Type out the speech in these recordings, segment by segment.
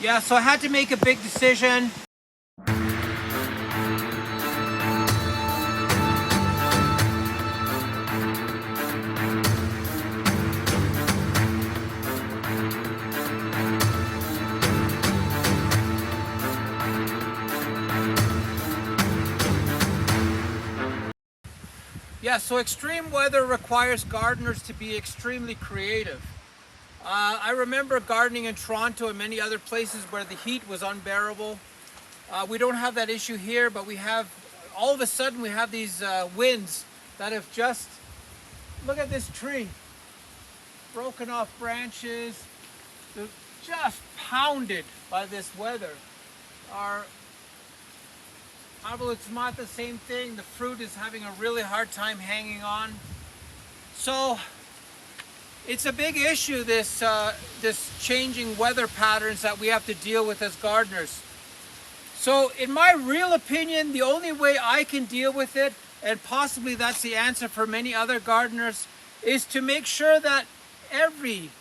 Yeah, so I had to make a big decision. Yeah, so extreme weather requires gardeners to be extremely creative. I remember gardening in Toronto and many other places where the heat was unbearable. We don't have that issue here, but all of a sudden we have these winds that have just, look at this tree, broken off branches, they're just pounded by this weather. Although it's not the same thing, the fruit is having a really hard time hanging on. So it's a big issue, this changing weather patterns that we have to deal with as gardeners. So in my real opinion, the only way I can deal with it, and possibly that's the answer for many other gardeners, is to make sure that every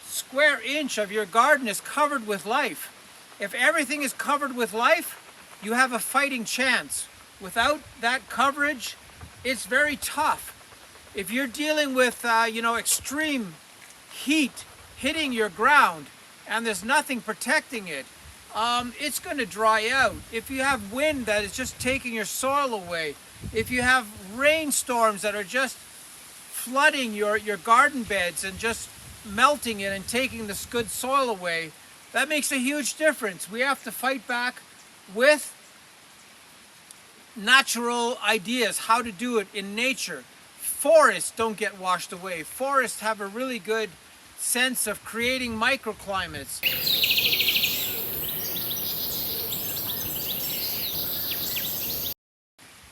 square inch of your garden is covered with life. If everything is covered with life, you have a fighting chance. Without that coverage, it's very tough. If you're dealing with extreme heat hitting your ground and there's nothing protecting it, it's going to dry out. If you have wind that is just taking your soil away, if you have rainstorms that are just flooding your garden beds and just melting it and taking this good soil away, that makes a huge difference. We have to fight back with natural ideas, how to do it in nature. Forests don't get washed away. Forests have a really good sense of creating microclimates.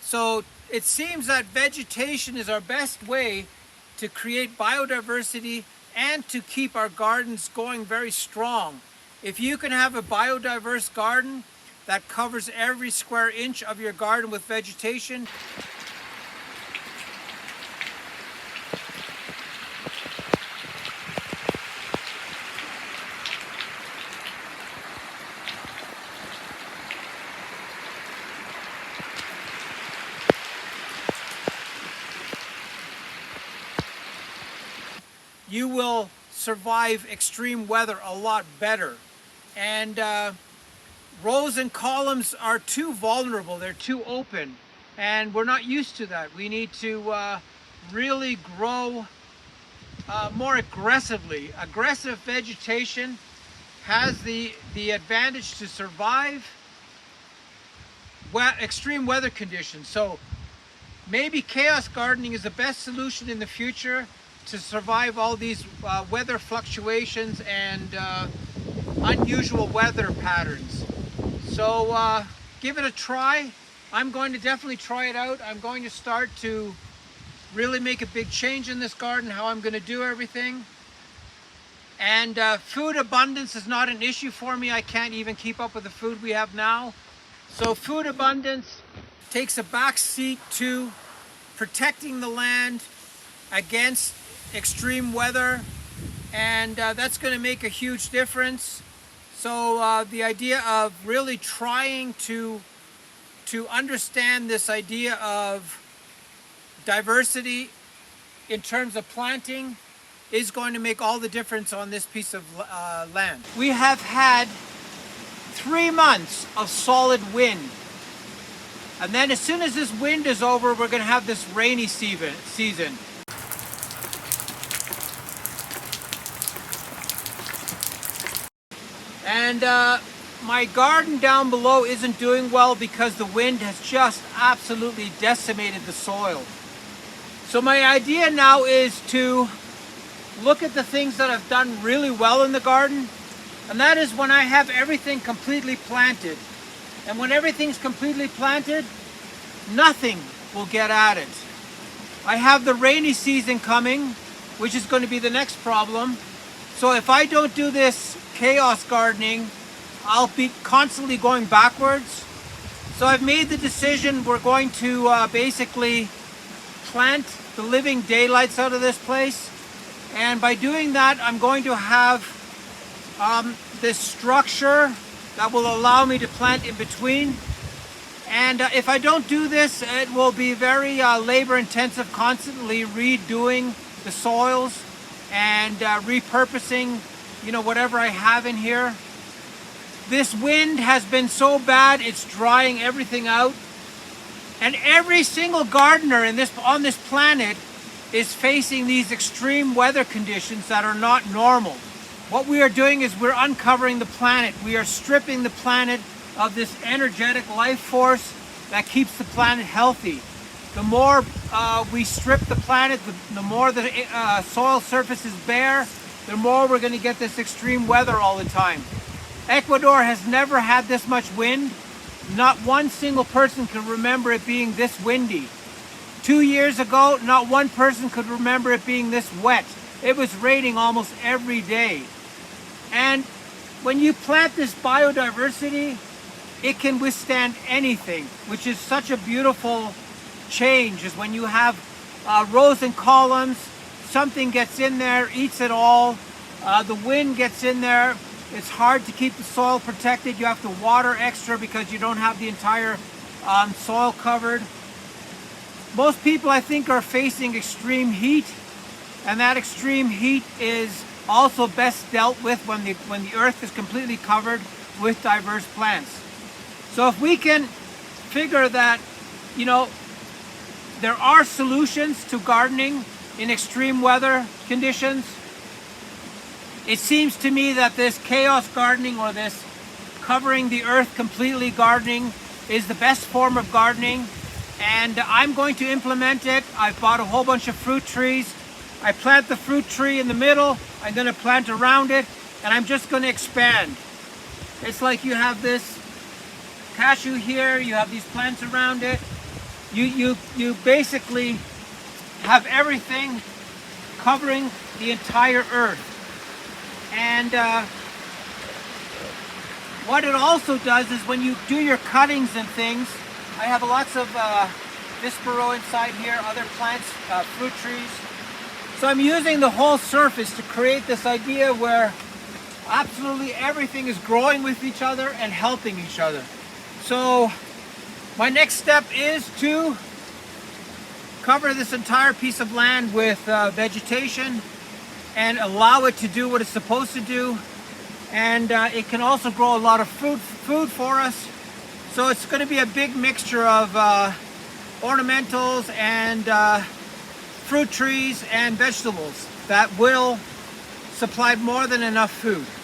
So it seems that vegetation is our best way to create biodiversity and to keep our gardens going very strong. If you can have a biodiverse garden that covers every square inch of your garden with vegetation, you will survive extreme weather a lot better. And rows and columns are too vulnerable, they're too open, and we're not used to that. We need to really grow more aggressively. Aggressive vegetation has the advantage to survive extreme weather conditions. So maybe chaos gardening is the best solution in the future to survive all these weather fluctuations and unusual weather patterns. So give it a try. I'm going to definitely try it out. I'm going to start to really make a big change in this garden, how I'm going to do everything. And food abundance is not an issue for me. I can't even keep up with the food we have now. So food abundance takes a back seat to protecting the land against extreme weather, and that's going to make a huge difference. So the idea of really trying to understand this idea of diversity in terms of planting is going to make all the difference on this piece of land. We have had 3 months of solid wind, and then as soon as this wind is over, we're going to have this rainy season. And my garden down below isn't doing well because the wind has just absolutely decimated the soil. So my idea now is to look at the things that I've done really well in the garden, and that is when I have everything completely planted. And when everything's completely planted, nothing will get at it. I have the rainy season coming, which is going to be the next problem. So if I don't do this chaos gardening, I'll be constantly going backwards. So I've made the decision we're going to basically plant the living daylights out of this place. And by doing that, I'm going to have this structure that will allow me to plant in between. And if I don't do this, it will be very labor intensive, constantly redoing the soils and repurposing, whatever I have in here. This wind has been so bad, it's drying everything out. And every single gardener on this planet is facing these extreme weather conditions that are not normal. What we are doing is we're uncovering the planet. We are stripping the planet of this energetic life force that keeps the planet healthy. The more we strip the planet, the more the soil surface is bare, the more we're going to get this extreme weather all the time. Ecuador has never had this much wind. Not one single person can remember it being this windy. 2 years ago, not one person could remember it being this wet. It was raining almost every day. And when you plant this biodiversity, it can withstand anything, which is such a beautiful change. Is when you have rows and columns, something gets in there, eats it all. The wind gets in there. It's hard to keep the soil protected. You have to water extra because you don't have the entire soil covered. Most people, I think, are facing extreme heat, and that extreme heat is also best dealt with when the earth is completely covered with diverse plants. So if we can figure that, there are solutions to gardening in extreme weather conditions, it seems to me that this chaos gardening, or this covering the earth completely gardening, is the best form of gardening. And I'm going to implement it. I've bought a whole bunch of fruit trees. I plant the fruit tree in the middle. I'm going to plant around it, and I'm just going to expand. It's like you have this cashew here, you have these plants around it. You basically have everything covering the entire earth. And what it also does is when you do your cuttings and things, I have lots of Vispero inside here, other plants, fruit trees. So I'm using the whole surface to create this idea where absolutely everything is growing with each other and helping each other. So my next step is to cover this entire piece of land with vegetation and allow it to do what it's supposed to do. And it can also grow a lot of food for us. So it's going to be a big mixture of ornamentals and fruit trees and vegetables that will supply more than enough food.